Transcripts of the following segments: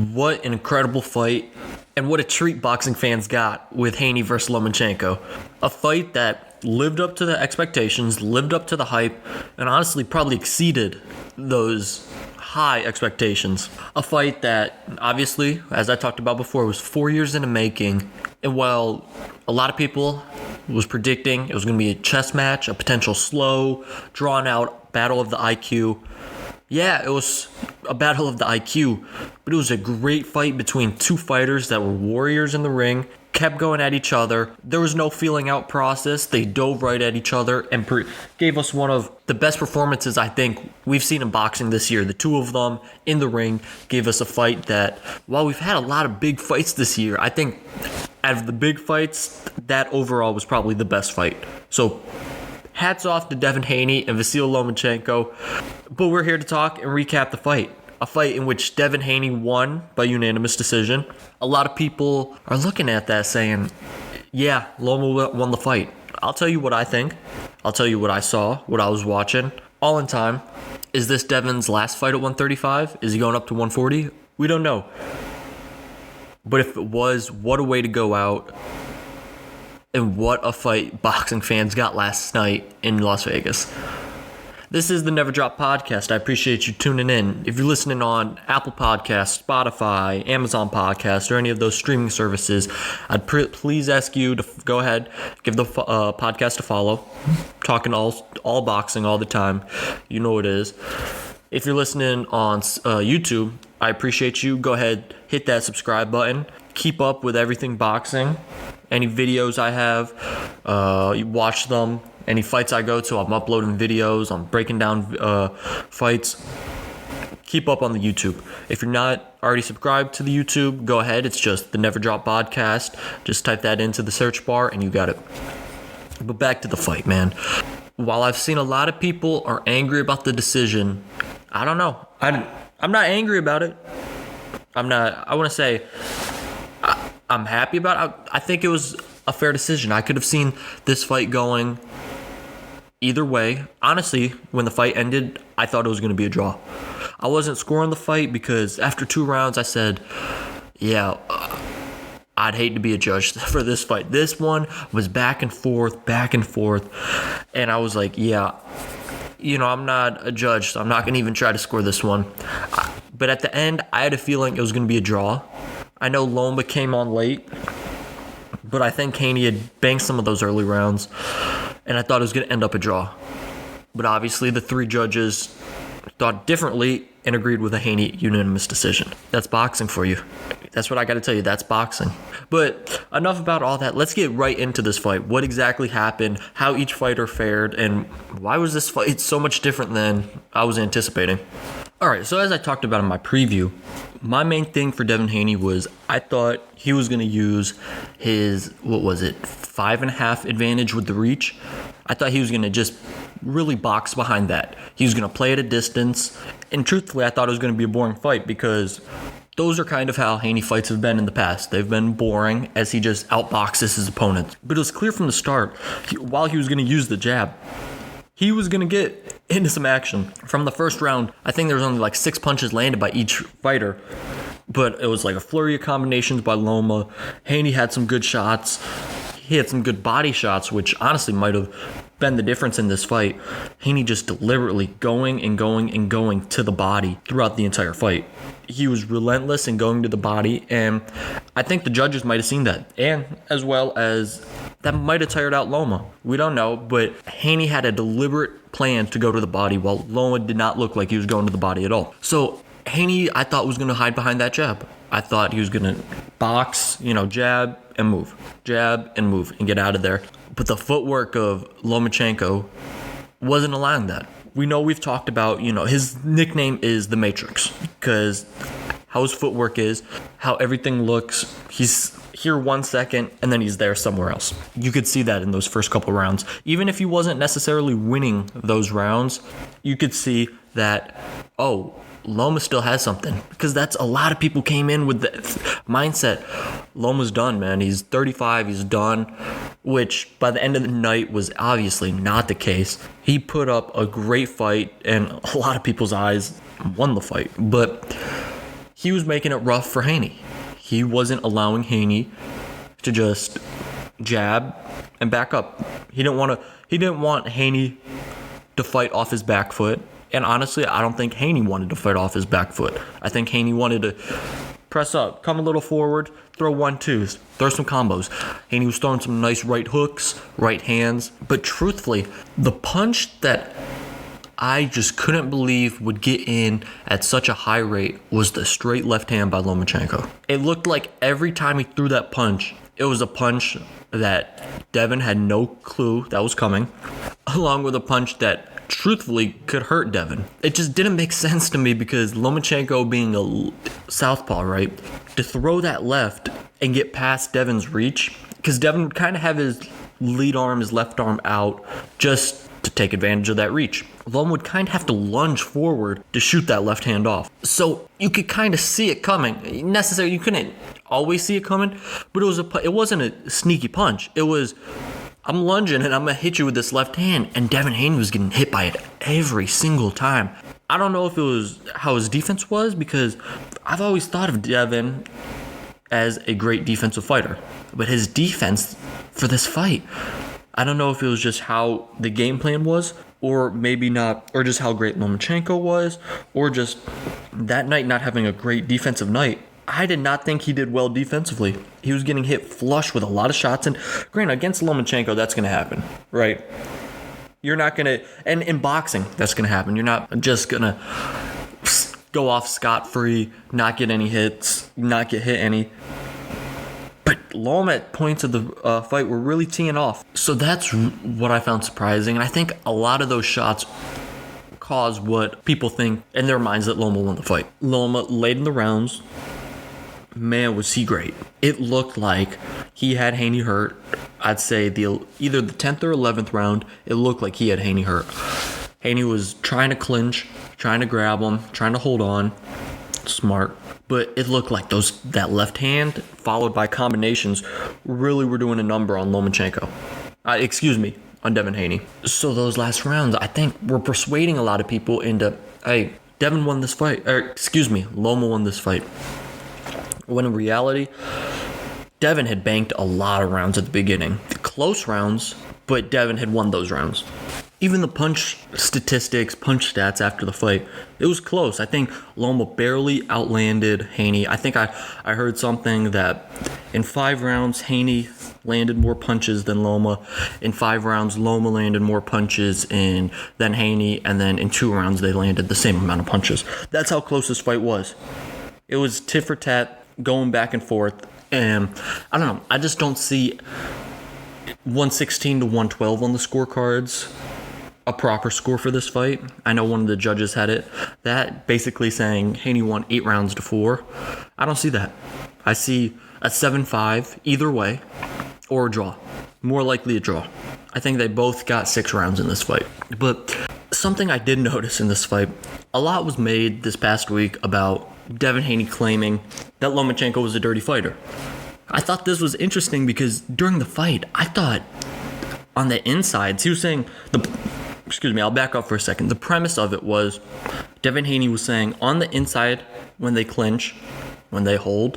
What an incredible fight, and what a treat boxing fans got with Haney versus Lomachenko. A fight that lived up to the expectations, lived up to the hype, and honestly probably exceeded those high expectations. A fight that, obviously, as I talked about before, was 4 years in the making. And while a lot of people was predicting it was going to be a chess match, a potential slow, drawn-out battle of the IQ, yeah, it was a battle of the IQ, but it was a great fight between two fighters that were warriors in the ring, kept going at each other. There was no feeling out process. They dove right at each other and gave us one of the best performances I think we've seen in boxing this year. The two of them in the ring gave us a fight that, while we've had a lot of big fights this year, I think out of the big fights, that overall was probably the best fight. So hats off to Devin Haney and Vasiliy Lomachenko. But we're here to talk and recap the fight. A fight in which Devin Haney won by unanimous decision. A lot of people are looking at that saying, yeah, Loma won the fight. I'll tell you what I think. I'll tell you what I saw, what I was watching, all in time. Is this Devin's last fight at 135? Is he going up to 140? We don't know. But if it was, what a way to go out. And what a fight boxing fans got last night in Las Vegas. This is the Never Drop Podcast. I appreciate you tuning in. If you're listening on Apple Podcasts, Spotify, Amazon Podcasts, or any of those streaming services, I'd please ask you to go ahead, give the podcast a follow. Talking all boxing all the time. You know what it is. If you're listening on YouTube, I appreciate you. Go ahead, hit that subscribe button. Keep up with everything boxing. Any videos I have, you watch them. Any fights I go to, I'm uploading videos. I'm breaking down fights. Keep up on the YouTube. If you're not already subscribed to the YouTube, go ahead. It's just the Never Drop Podcast. Just type that into the search bar and you got it. But back to the fight, man. While I've seen a lot of people are angry about the decision, I don't know. I'm not angry about it. I want to say I'm happy about it. I think it was a fair decision. I could have seen this fight going either way. Honestly, when the fight ended, I thought it was going to be a draw. I wasn't scoring the fight because after 2 rounds, I said, yeah, I'd hate to be a judge for this fight. This one was back and forth. And I was like, yeah, I'm not a judge, so I'm not going to even try to score this one. But at the end, I had a feeling it was going to be a draw. I know Loma came on late, but I think Haney had banked some of those early rounds, and I thought it was going to end up a draw. But obviously, the 3 judges thought differently and agreed with a Haney unanimous decision. That's boxing for you. That's what I got to tell you. That's boxing. But enough about all that. Let's get right into this fight. What exactly happened, how each fighter fared, and why was this fight so much different than I was anticipating? All right, so as I talked about in my preview, my main thing for Devin Haney was I thought he was going to use his, 5.5 advantage with the reach. I thought he was going to just really box behind that. He was going to play at a distance. And truthfully, I thought it was going to be a boring fight because those are kind of how Haney fights have been in the past. They've been boring as he just outboxes his opponents. But it was clear from the start, while he was going to use the jab, he was going to get into some action. From the first round, I think there was only like 6 punches landed by each fighter. But it was like a flurry of combinations by Loma. Haney had some good shots. He had some good body shots, which honestly might have been the difference in this fight. Haney just deliberately going to the body throughout the entire fight. He was relentless in going to the body, and I think the judges might have seen that. And as well as that might have tired out Loma. We don't know, but Haney had a deliberate plan to go to the body while Loma did not look like he was going to the body at all. So Haney, I thought, was going to hide behind that jab. I thought he was going to box, jab and move, and get out of there. But the footwork of Lomachenko wasn't allowing that. We know we've talked about, his nickname is the Matrix because how his footwork is, how everything looks. He's here 1 second and then he's there somewhere else. You could see that in those first couple rounds. Even if he wasn't necessarily winning those rounds, you could see that, Loma still has something, because that's a lot of people came in with the mindset, Loma's done, man. He's 35, he's done, which by the end of the night was obviously not the case. He put up a great fight, and a lot of people's eyes won the fight, but he was making it rough for Haney. He wasn't allowing Haney to just jab and back up. He didn't want Haney to fight off his back foot. And honestly, I don't think Haney wanted to fight off his back foot. I think Haney wanted to press up, come a little forward, throw 1-2s, throw some combos. Haney was throwing some nice right hooks, right hands. But truthfully, the punch that I just couldn't believe would get in at such a high rate was the straight left hand by Lomachenko. It looked like every time he threw that punch, it was a punch that Devin had no clue that was coming, along with a punch that truthfully could hurt Devin. It just didn't make sense to me because Lomachenko being a southpaw, right, to throw that left and get past Devin's reach, because Devin would kind of have his lead arm, his left arm out just to take advantage of that reach. Loma would kind of have to lunge forward to shoot that left hand off. So you could kind of see it coming. Necessarily, you couldn't always see it coming, but it wasn't a sneaky punch. It was, I'm lunging and I'm going to hit you with this left hand, and Devin Haney was getting hit by it every single time. I don't know if it was how his defense was, because I've always thought of Devin as a great defensive fighter, but his defense for this fight, I don't know if it was just how the game plan was, or maybe not, or just how great Lomachenko was, or just that night not having a great defensive night. I did not think he did well defensively. He was getting hit flush with a lot of shots, and granted, against Lomachenko, that's going to happen, right? You're not going to, and in boxing, that's going to happen. You're not just going to go off scot-free, not get any hits, not get hit any. But Loma at points of the fight were really teeing off. So that's what I found surprising. And I think a lot of those shots caused what people think in their minds that Loma won the fight. Loma, late in the rounds, man, was he great. It looked like he had Haney hurt. I'd say either the 10th or 11th round, it looked like he had Haney hurt. Haney was trying to clinch, trying to grab him, trying to hold on. Smart. But it looked like that left hand, followed by combinations, really were doing a number on Lomachenko. On Devin Haney. So those last rounds, I think, were persuading a lot of people into, hey, Devin won this fight. Loma won this fight. When in reality, Devin had banked a lot of rounds at the beginning. Close rounds, but Devin had won those rounds. Even the punch statistics, punch stats after the fight, it was close. I think Loma barely outlanded Haney. I think I heard something that in 5 rounds, Haney landed more punches than Loma. In 5 rounds, Loma landed more punches than Haney. And then in 2 rounds, they landed the same amount of punches. That's how close this fight was. It was tit for tat, going back and forth. And I don't know. I just don't see 116 to 112 on the scorecards a proper score for this fight. I know one of the judges had it. That basically saying Haney won 8 rounds to 4. I don't see that. I see a 7-5 either way, or a draw. More likely a draw. I think they both got 6 rounds in this fight. But something I did notice in this fight, a lot was made this past week about Devin Haney claiming that Lomachenko was a dirty fighter. I thought this was interesting because during the fight, I thought on the insides, he was saying I'll back up for a second. The premise of it was Devin Haney was saying on the inside, when they clinch, when they hold,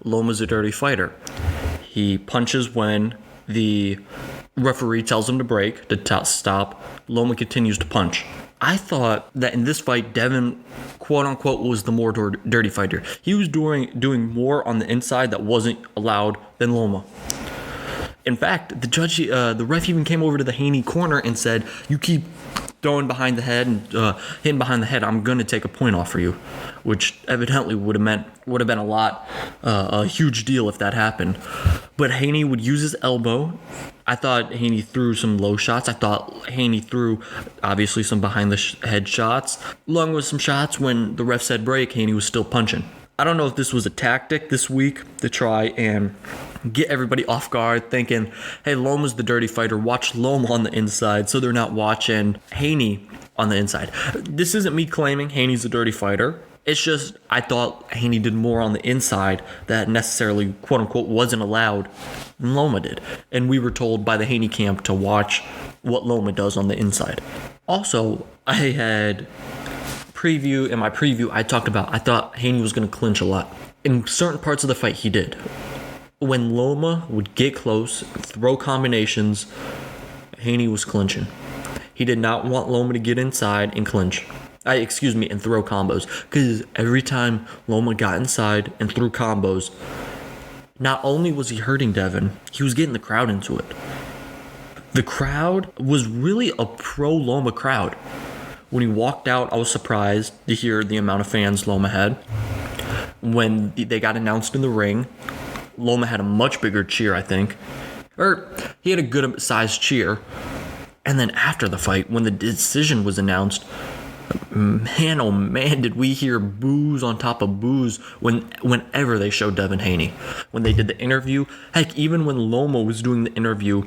Loma's a dirty fighter. He punches when the referee tells him to break, to stop. Loma continues to punch. I thought that in this fight, Devin, quote unquote, was the more dirty fighter. He was doing more on the inside that wasn't allowed than Loma. In fact, the ref even came over to the Haney corner and said, "You keep throwing behind the head and hitting behind the head, I'm going to take a point off for you," which evidently would have been a huge deal if that happened. But Haney would use his elbow. I thought Haney threw some low shots. I thought Haney threw, obviously, some behind the head shots. Along with some shots when the ref said break, Haney was still punching. I don't know if this was a tactic this week to try and get everybody off guard, thinking, hey, Loma's the dirty fighter, watch Loma on the inside, so they're not watching Haney on the inside. This isn't me claiming Haney's a dirty fighter. It's just I thought Haney did more on the inside that necessarily, quote unquote, wasn't allowed than Loma did. And we were told by the Haney camp to watch what Loma does on the inside. Also, I had my preview, I thought Haney was going to clinch a lot. In certain parts of the fight, he did. When Loma would get close, throw combinations, Haney was clinching. He did not want Loma to get inside and clinch. And throw combos. Because every time Loma got inside and threw combos, not only was he hurting Devin, he was getting the crowd into it. The crowd was really a pro-Loma crowd. When he walked out, I was surprised to hear the amount of fans Loma had. When they got announced in the ring, Loma had a much bigger cheer, I think. Or he had a good sized cheer. And then after the fight, when the decision was announced, man, oh man, did we hear boos on top of boos whenever they showed Devin Haney. When they did the interview, heck, even when Loma was doing the interview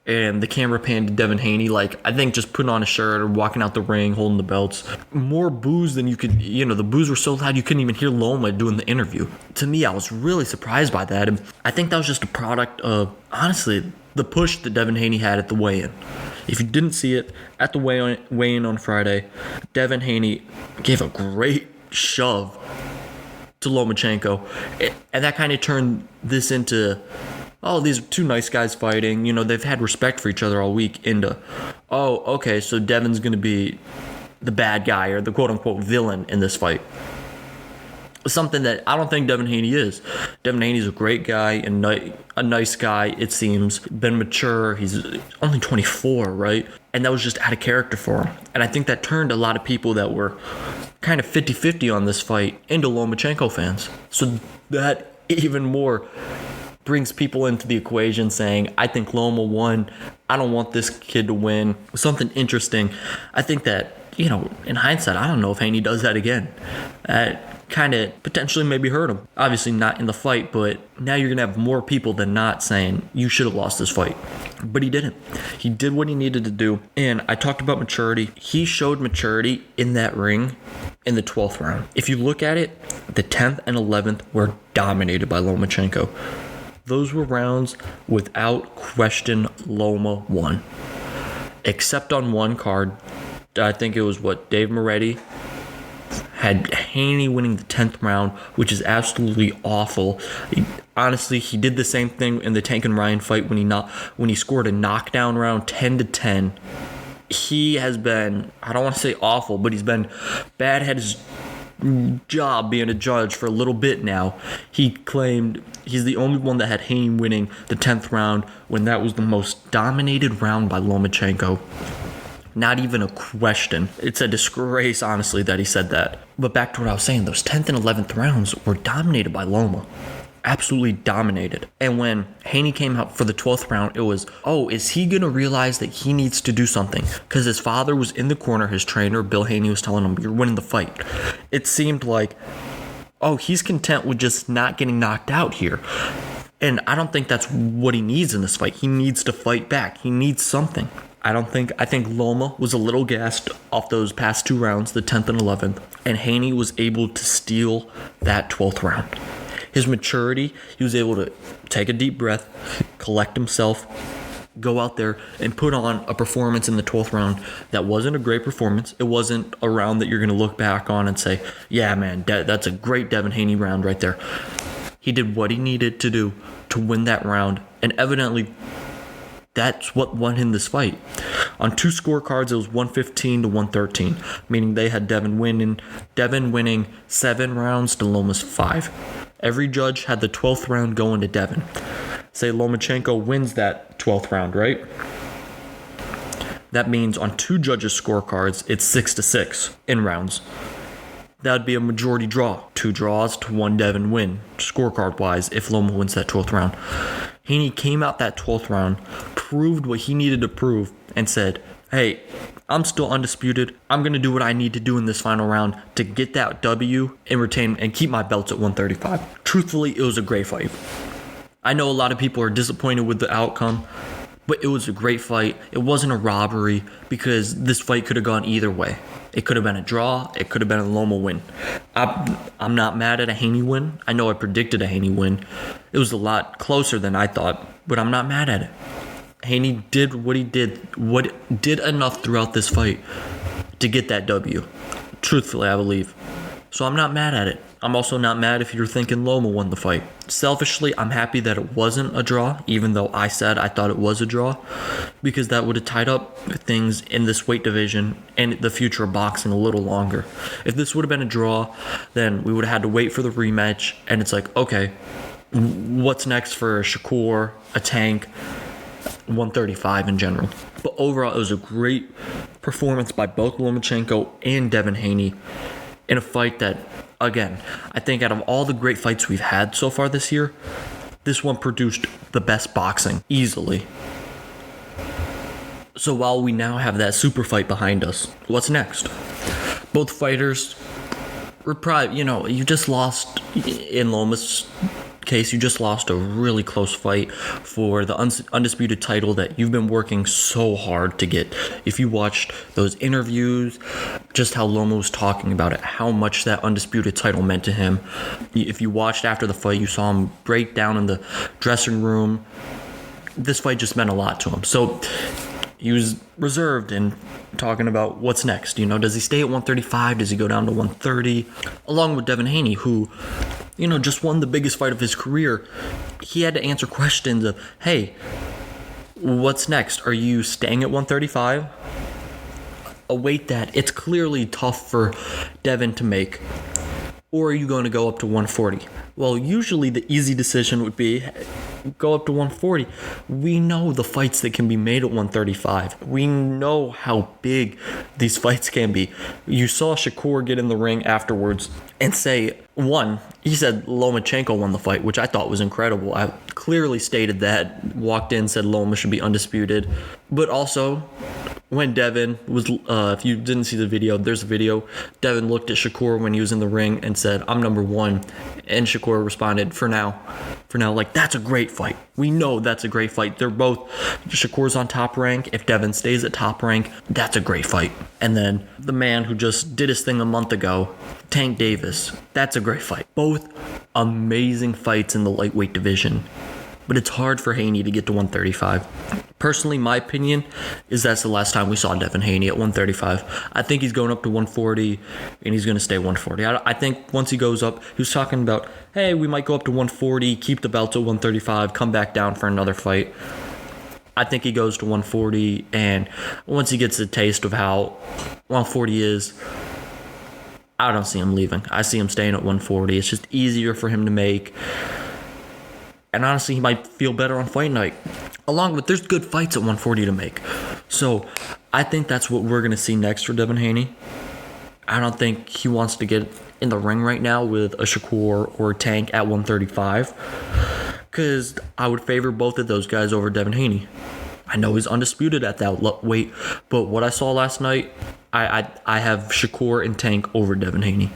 and the camera panned to Devin Haney, like, I think just putting on a shirt or walking out the ring, holding the belts, more boos than you could, the boos were so loud you couldn't even hear Loma doing the interview. To me, I was really surprised by that, and I think that was just a product of, honestly, the push that Devin Haney had at the weigh-in. If you didn't see it, at the weigh-in on Friday, Devin Haney gave a great shove to Lomachenko, and that kind of turned this into, these are two nice guys fighting. They've had respect for each other all week, into, okay, so Devin's going to be the bad guy or the quote-unquote villain in this fight. Something that I don't think Devin Haney is. Devin Haney's a great guy and a nice guy, it seems. Been mature. He's only 24, right? And that was just out of character for him. And I think that turned a lot of people that were kind of 50-50 on this fight into Lomachenko fans. So that even more brings people into the equation saying, I think Loma won. I don't want this kid to win. Something interesting. I think that, in hindsight, I don't know if Haney does that again. Kind of potentially maybe hurt him. Obviously not in the fight, but now you're going to have more people than not saying you should have lost this fight. But he didn't. He did what he needed to do. And I talked about maturity. He showed maturity in that ring in the 12th round. If you look at it, the 10th and 11th were dominated by Lomachenko. Those were rounds without question Loma won. Except on one card, I think it was Dave Moretti had Haney winning the 10th round, which is absolutely awful. Honestly, he did the same thing in the Tank and Ryan fight when he scored a knockdown round 10-10. He has been, I don't want to say awful, but he's been bad, had his job being a judge for a little bit now. He claimed he's the only one that had Haney winning the 10th round when that was the most dominated round by Lomachenko. Not even a question. It's a disgrace, honestly, that he said that. But back to what I was saying, those 10th and 11th rounds were dominated by Loma. Absolutely dominated. And when Haney came out for the 12th round, it was, is he going to realize that he needs to do something? Because his father was in the corner, his trainer, Bill Haney, was telling him, you're winning the fight. It seemed like, he's content with just not getting knocked out here. And I don't think that's what he needs in this fight. He needs to fight back. He needs something. I think Loma was a little gassed off those past two rounds, the 10th and 11th, and Haney was able to steal that 12th round. His maturity, he was able to take a deep breath, collect himself, go out there and put on a performance in the 12th round that wasn't a great performance. It wasn't a round that you're going to look back on and say, yeah, man, that's a great Devin Haney round right there. He did what he needed to do to win that round, and evidently that's what won him this fight. On two scorecards, it was 115-113, meaning they had Devin winning 7 rounds to Loma's 5. Every judge had the 12th round going to Devin. Say Lomachenko wins that 12th round, right? That means on two judges' scorecards, it's 6-6 in rounds. That would be a majority draw. 2 draws to 1 Devin win, scorecard-wise, if Loma wins that 12th round. Haney came out that 12th round, proved what he needed to prove, and said, hey, I'm still undisputed. I'm going to do what I need to do in this final round to get that W and retain and keep my belts at 135. Truthfully, it was a great fight. I know a lot of people are disappointed with the outcome, but it was a great fight. It wasn't a robbery because this fight could have gone either way. It could have been a draw. It could have been a Loma win. I'm not mad at a Haney win. I know I predicted a Haney win. It was a lot closer than I thought, but I'm not mad at it. Haney did what he did enough throughout this fight to get that W. Truthfully, I believe. So I'm not mad at it. I'm also not mad if you're thinking Loma won the fight. Selfishly, I'm happy that it wasn't a draw, even though I said I thought it was a draw, because that would have tied up things in this weight division and the future of boxing a little longer. If this would have been a draw, then we would have had to wait for the rematch, and it's like, okay, what's next for Shakur, a Tank, 135 in general. But overall, it was a great performance by both Lomachenko and Devin Haney in a fight that, again, I think out of all the great fights we've had so far this year, this one produced the best boxing, easily. So while we now have that super fight behind us, what's next? Both fighters were probably, you just lost in Loma's case, you just lost a really close fight for the undisputed title that you've been working so hard to get. If you watched those interviews, just how Loma was talking about it, how much that undisputed title meant to him. If you watched after the fight, you saw him break down in the dressing room. This fight just meant a lot to him. So he was reserved and talking about what's next. Does he stay at 135? Does he go down to 130? Along with Devin Haney, who just won the biggest fight of his career. He had to answer questions of, hey, what's next? Are you staying at 135? A weight that it's clearly tough for Devin to make. Or are you going to go up to 140? Well, usually the easy decision would be go up to 140. We know the fights that can be made at 135. We know how big these fights can be. You saw Shakur get in the ring afterwards and say, he said Lomachenko won the fight, which I thought was incredible. I clearly stated that, walked in, said Loma should be undisputed. But also, when Devin was, if you didn't see the video, there's a video. Devin looked at Shakur when he was in the ring and said, I'm number one. And Shakur responded, for now, like, that's a great fight. We know that's a great fight. They're both, Shakur's on top rank. If Devin stays at top rank, that's a great fight. And then the man who just did his thing a month ago, Tank Davis, that's a great fight. Both amazing fights in the lightweight division. But it's hard for Haney to get to 135. Personally, my opinion is that's the last time we saw Devin Haney at 135. I think he's going up to 140, and he's going to stay 140. I think once he goes up, he was talking about, hey, we might go up to 140, keep the belt at 135, come back down for another fight. I think he goes to 140, and once he gets a taste of how 140 is, I don't see him leaving. I see him staying at 140. It's just easier for him to make. And honestly, he might feel better on fight night. Along with, there's good fights at 140 to make. So I think that's what we're going to see next for Devin Haney. I don't think he wants to get in the ring right now with a Shakur or a Tank at 135. Because I would favor both of those guys over Devin Haney. I know he's undisputed at that weight. But what I saw last night, I have Shakur and Tank over Devin Haney.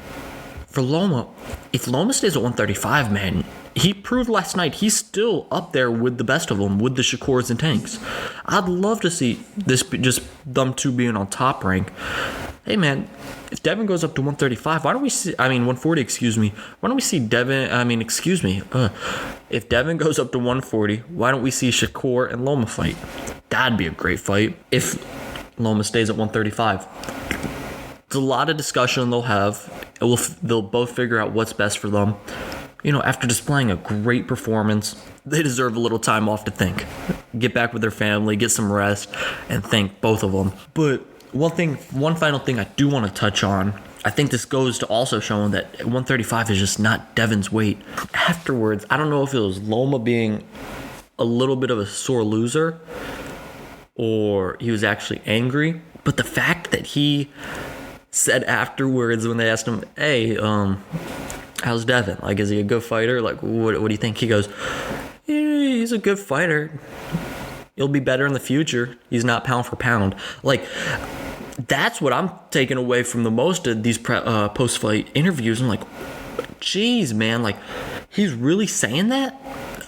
For Loma, if Loma stays at 135, man, he proved last night he's still up there with the best of them, with the Shakurs and Tanks. I'd love to see this, just them two being on top rank. Hey, man, if Devin goes up to 135, 140, excuse me. Why don't we see if Devin goes up to 140, why don't we see Shakur and Loma fight? That'd be a great fight if Loma stays at 135. It's a lot of discussion they'll have. They'll both figure out what's best for them. After displaying a great performance, they deserve a little time off to think. Get back with their family, get some rest, and think, both of them. But one final thing I do want to touch on, I think this goes to also showing that 135 is just not Devin's weight. Afterwards, I don't know if it was Loma being a little bit of a sore loser or he was actually angry, but the fact that he said afterwards when they asked him, hey, how's Devin? Like, is he a good fighter? Like, what do you think? He goes, he's a good fighter. He'll be better in the future. He's not pound for pound. Like, that's what I'm taking away from the most of these post-fight interviews. I'm like, geez, man, like, he's really saying that?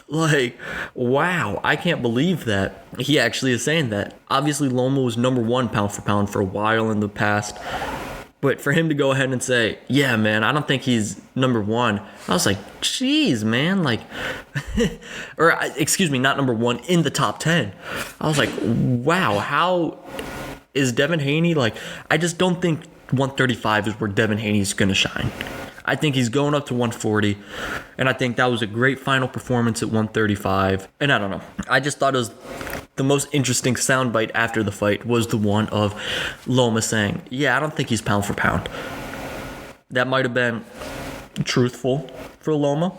Like, wow, I can't believe that he actually is saying that. Obviously, Loma was number one pound for pound for a while in the past. But for him to go ahead and say, yeah, man, I don't think he's number one. I was like, geez, man, like, or excuse me, not number one, in the top 10. I was like, wow, how is Devin Haney, like, I just don't think 135 is where Devin Haney is going to shine. I think he's going up to 140, and I think that was a great final performance at 135. And I don't know. I just thought it was the most interesting soundbite after the fight was the one of Loma saying, yeah, I don't think he's pound for pound. That might have been truthful for Loma,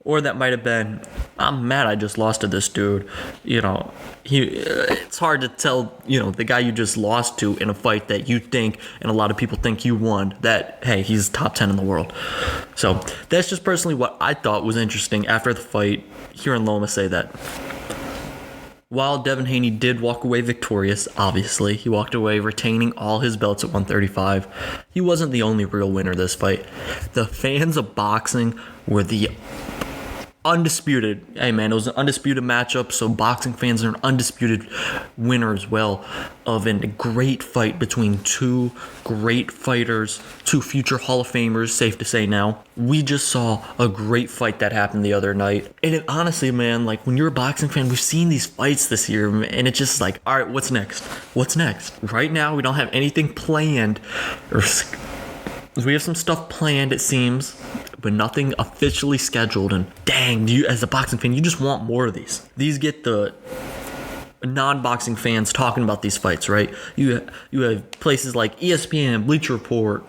or that might have been, I'm mad I just lost to this dude. It's hard to tell, the guy you just lost to in a fight that you think, and a lot of people think you won, that, hey, he's top 10 in the world. So that's just personally what I thought was interesting after the fight, hearing Loma say that. While Devin Haney did walk away victorious, obviously, he walked away retaining all his belts at 135. He wasn't the only real winner this fight. The fans of boxing were the undisputed. Hey man, it was an undisputed matchup, so boxing fans are an undisputed winner as well of a great fight between two great fighters, two future Hall of Famers, safe to say now. We just saw a great fight that happened the other night. And honestly, man, like when you're a boxing fan, we've seen these fights this year, and it's just like, all right, what's next? What's next? Right now, we don't have anything planned. We have some stuff planned, it seems, but nothing officially scheduled. And dang, you as a boxing fan, you just want more of these. These get the non-boxing fans talking about these fights, right? You have places like ESPN, Bleacher Report,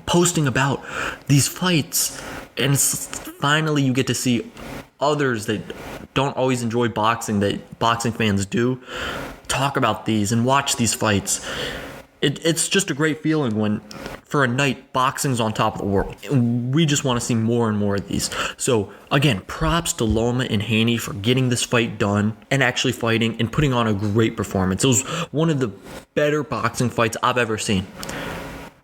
posting about these fights, and finally you get to see others that don't always enjoy boxing, that boxing fans do, talk about these and watch these fights. It's just a great feeling when, for a night, boxing's on top of the world. And we just want to see more and more of these. So, again, props to Loma and Haney for getting this fight done and actually fighting and putting on a great performance. It was one of the better boxing fights I've ever seen.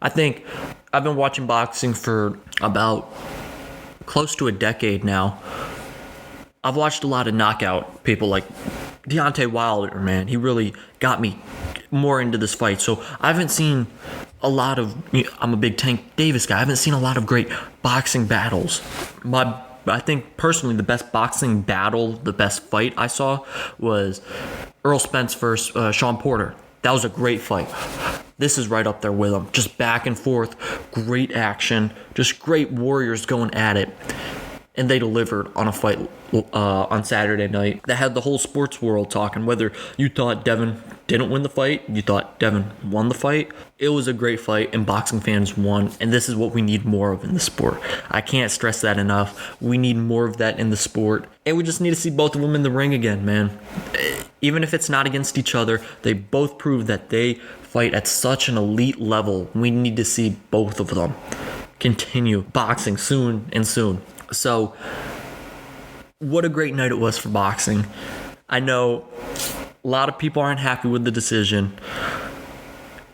I think I've been watching boxing for about close to a decade now. I've watched a lot of knockout people like Deontay Wilder, man. He really got me more into this fight. So I haven't seen a lot of, I'm a big Tank Davis guy. I haven't seen a lot of great boxing battles. I think personally the best boxing battle, the best fight I saw was Earl Spence versus Sean Porter. That was a great fight. This is right up there with them. Just back and forth, great action, just great warriors going at it. And they delivered on a fight on Saturday night that had the whole sports world talking. Whether you thought Devin didn't win the fight, you thought Devin won the fight, it was a great fight and boxing fans won. And this is what we need more of in the sport. I can't stress that enough. We need more of that in the sport. And we just need to see both of them in the ring again, man. Even if it's not against each other, they both prove that they fight at such an elite level. We need to see both of them continue boxing soon and soon. So, what a great night it was for boxing. I know a lot of people aren't happy with the decision.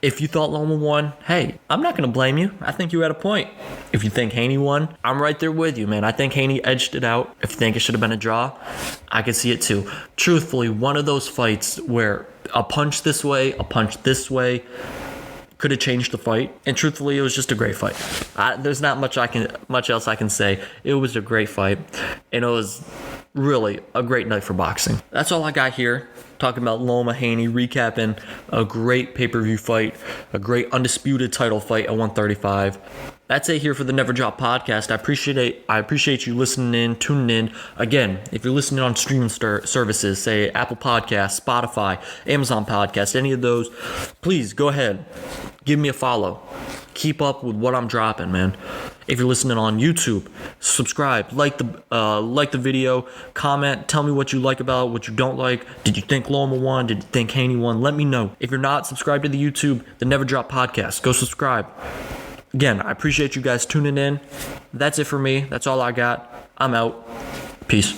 If you thought Loma won, hey, I'm not going to blame you. I think you had a point. If you think Haney won, I'm right there with you, man. I think Haney edged it out. If you think it should have been a draw, I could see it too. Truthfully, one of those fights where a punch this way, a punch this way, could have changed the fight, and truthfully, it was just a great fight. There's not much else I can say. It was a great fight, and it was really a great night for boxing. That's all I got here. Talking about Loma Haney, recapping a great pay-per-view fight, a great undisputed title fight at 135. That's it here for the Never Drop podcast. I appreciate you listening in, tuning in. Again, if you're listening on streaming services, say Apple Podcasts, Spotify, Amazon Podcasts, any of those, please go ahead, give me a follow. Keep up with what I'm dropping, man. If you're listening on YouTube, subscribe, like the video, comment, tell me what you like about it, what you don't like. Did you think Loma won? Did you think Haney won? Let me know. If you're not subscribed to the YouTube, the Never Drop podcast, go subscribe. Again, I appreciate you guys tuning in. That's it for me. That's all I got. I'm out. Peace.